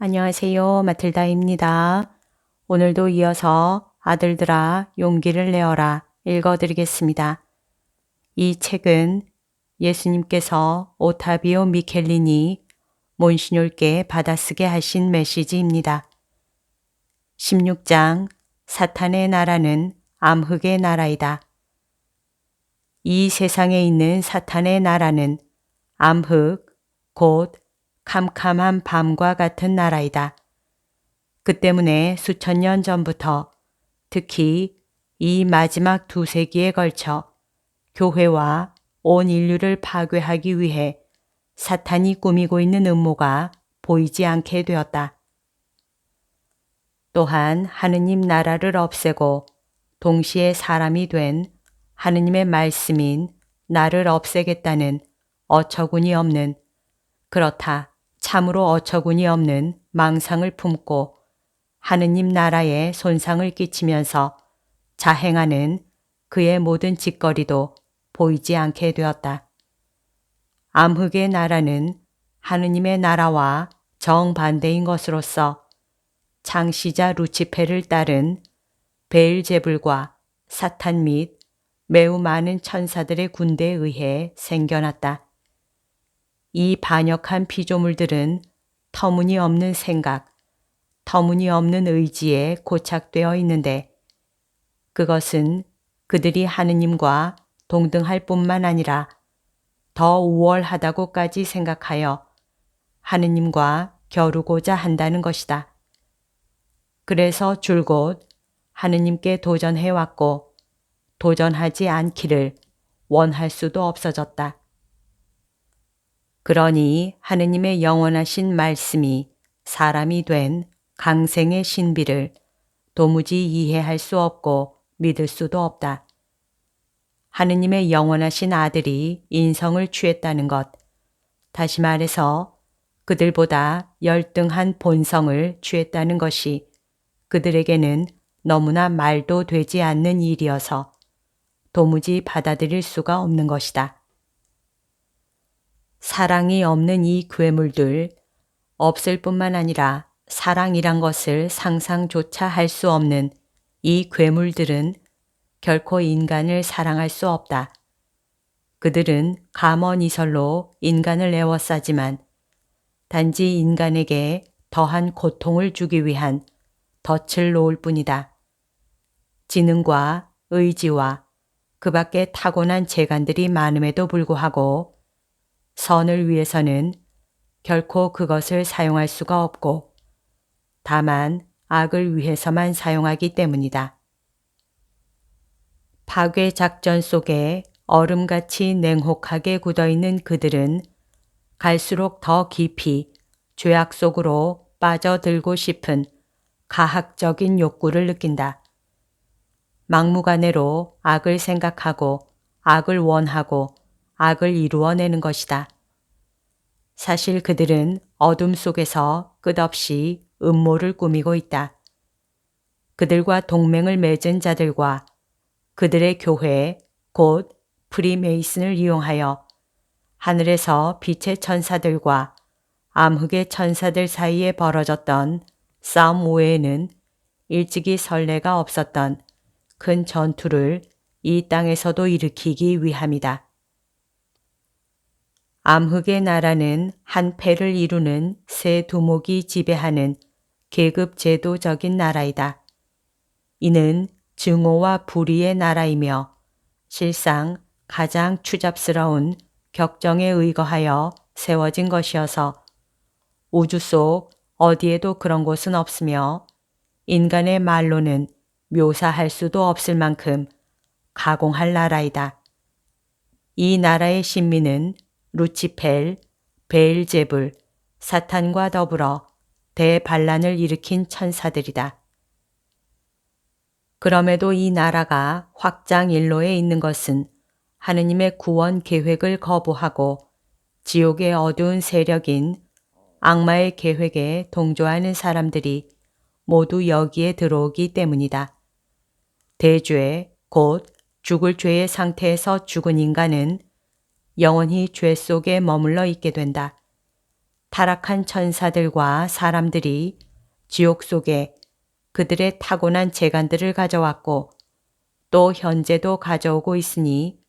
안녕하세요. 마틀다입니다. 오늘도 이어서 아들들아 용기를 내어라 읽어드리겠습니다. 이 책은 예수님께서 오타비오 미켈린이 몬시뇰께 받아쓰게 하신 메시지입니다. 16장 사탄의 나라는 암흑의 나라이다. 이 세상에 있는 사탄의 나라는 암흑, 곧 캄캄한 밤과 같은 나라이다. 그 때문에 수천 년 전부터 특히 이 마지막 2세기에 걸쳐 교회와 온 인류를 파괴하기 위해 사탄이 꾸미고 있는 음모가 보이지 않게 되었다. 또한 하느님 나라를 없애고 동시에 사람이 된 하느님의 말씀인 나를 없애겠다는 어처구니 없는, 그렇다 참으로 어처구니 없는 망상을 품고 하느님 나라에 손상을 끼치면서 자행하는 그의 모든 짓거리도 보이지 않게 되었다. 암흑의 나라는 하느님의 나라와 정반대인 것으로서 창시자 루치페를 따른 베엘제불과 사탄 및 매우 많은 천사들의 군대에 의해 생겨났다. 이 반역한 피조물들은 터무니없는 생각, 터무니없는 의지에 고착되어 있는데 그것은 그들이 하느님과 동등할 뿐만 아니라 더 우월하다고까지 생각하여 하느님과 겨루고자 한다는 것이다. 그래서 줄곧 하느님께 도전해왔고 도전하지 않기를 원할 수도 없어졌다. 그러니 하느님의 영원하신 말씀이 사람이 된 강생의 신비를 도무지 이해할 수 없고 믿을 수도 없다. 하느님의 영원하신 아들이 인성을 취했다는 것, 다시 말해서 그들보다 열등한 본성을 취했다는 것이 그들에게는 너무나 말도 되지 않는 일이어서 도무지 받아들일 수가 없는 것이다. 사랑이 없는 이 괴물들, 없을 뿐만 아니라 사랑이란 것을 상상조차 할 수 없는 이 괴물들은 결코 인간을 사랑할 수 없다. 그들은 감언이설로 인간을 애워싸지만 단지 인간에게 더한 고통을 주기 위한 덫을 놓을 뿐이다. 지능과 의지와 그 밖에 타고난 재간들이 많음에도 불구하고 선을 위해서는 결코 그것을 사용할 수가 없고 다만 악을 위해서만 사용하기 때문이다. 파괴 작전 속에 얼음같이 냉혹하게 굳어있는 그들은 갈수록 더 깊이 죄악 속으로 빠져들고 싶은 가학적인 욕구를 느낀다. 막무가내로 악을 생각하고 악을 원하고 악을 이루어내는 것이다. 사실 그들은 어둠 속에서 끝없이 음모를 꾸미고 있다. 그들과 동맹을 맺은 자들과 그들의 교회, 곧 프리메이슨을 이용하여 하늘에서 빛의 천사들과 암흑의 천사들 사이에 벌어졌던 싸움 외에는 일찍이 선례가 없었던 큰 전투를 이 땅에서도 일으키기 위함이다. 암흑의 나라는 한 패를 이루는 세 두목이 지배하는 계급 제도적인 나라이다. 이는 증오와 불의의 나라이며 실상 가장 추잡스러운 격정에 의거하여 세워진 것이어서 우주 속 어디에도 그런 곳은 없으며 인간의 말로는 묘사할 수도 없을 만큼 가공할 나라이다. 이 나라의 신민은 루치펠, 베엘제불, 사탄과 더불어 대반란을 일으킨 천사들이다. 그럼에도 이 나라가 확장일로에 있는 것은 하느님의 구원 계획을 거부하고 지옥의 어두운 세력인 악마의 계획에 동조하는 사람들이 모두 여기에 들어오기 때문이다. 대죄, 곧 죽을 죄의 상태에서 죽은 인간은 영원히 죄 속에 머물러 있게 된다. 타락한 천사들과 사람들이 지옥 속에 그들의 타고난 재간들을 가져왔고 또 현재도 가져오고 있으니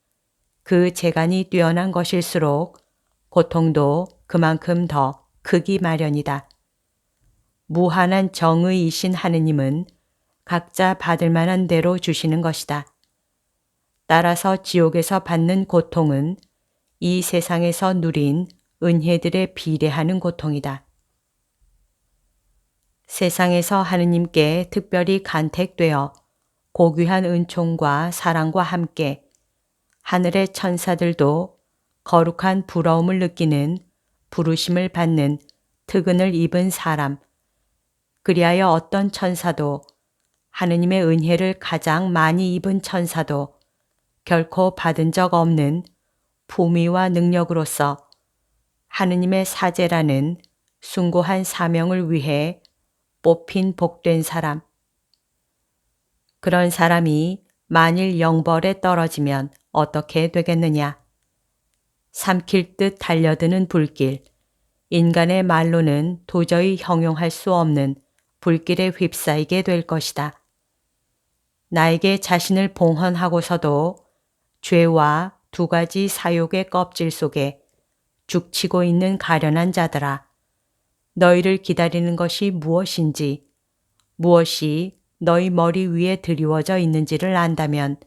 그 재간이 뛰어난 것일수록 고통도 그만큼 더 크기 마련이다. 무한한 정의이신 하느님은 각자 받을 만한 대로 주시는 것이다. 따라서 지옥에서 받는 고통은 이 세상에서 누린 은혜들에 비례하는 고통이다. 세상에서 하느님께 특별히 간택되어 고귀한 은총과 사랑과 함께 하늘의 천사들도 거룩한 부러움을 느끼는 부르심을 받는 특은을 입은 사람, 그리하여 어떤 천사도 하느님의 은혜를 가장 많이 입은 천사도 결코 받은 적 없는 품위와 능력으로서 하느님의 사제라는 숭고한 사명을 위해 뽑힌 복된 사람. 그런 사람이 만일 영벌에 떨어지면 어떻게 되겠느냐? 삼킬 듯 달려드는 불길, 인간의 말로는 도저히 형용할 수 없는 불길에 휩싸이게 될 것이다. 나에게 자신을 봉헌하고서도 죄와 두 가지 사욕의 껍질 속에 죽치고 있는 가련한 자들아, 너희를 기다리는 것이 무엇인지, 무엇이 너희 머리 위에 드리워져 있는지를 안다면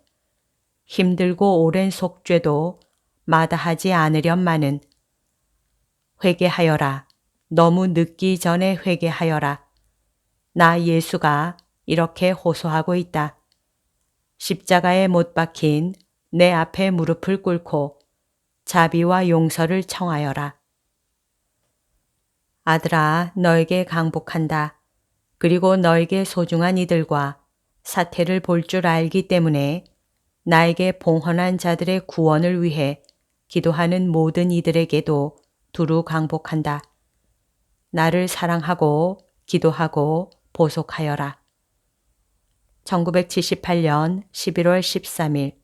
힘들고 오랜 속죄도 마다하지 않으련마는 회개하여라. 너무 늦기 전에 회개하여라. 나 예수가 이렇게 호소하고 있다. 십자가에 못 박힌 내 앞에 무릎을 꿇고 자비와 용서를 청하여라. 아들아, 너에게 강복한다. 그리고 너에게 소중한 이들과 사태를 볼 줄 알기 때문에 나에게 봉헌한 자들의 구원을 위해 기도하는 모든 이들에게도 두루 강복한다. 나를 사랑하고 기도하고 보속하여라. 1978년 11월 13일.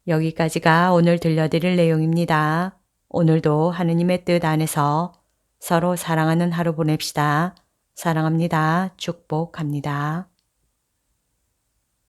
여기까지가 오늘 들려드릴 내용입니다. 오늘도 하느님의 뜻 안에서 서로 사랑하는 하루 보냅시다. 사랑합니다. 축복합니다.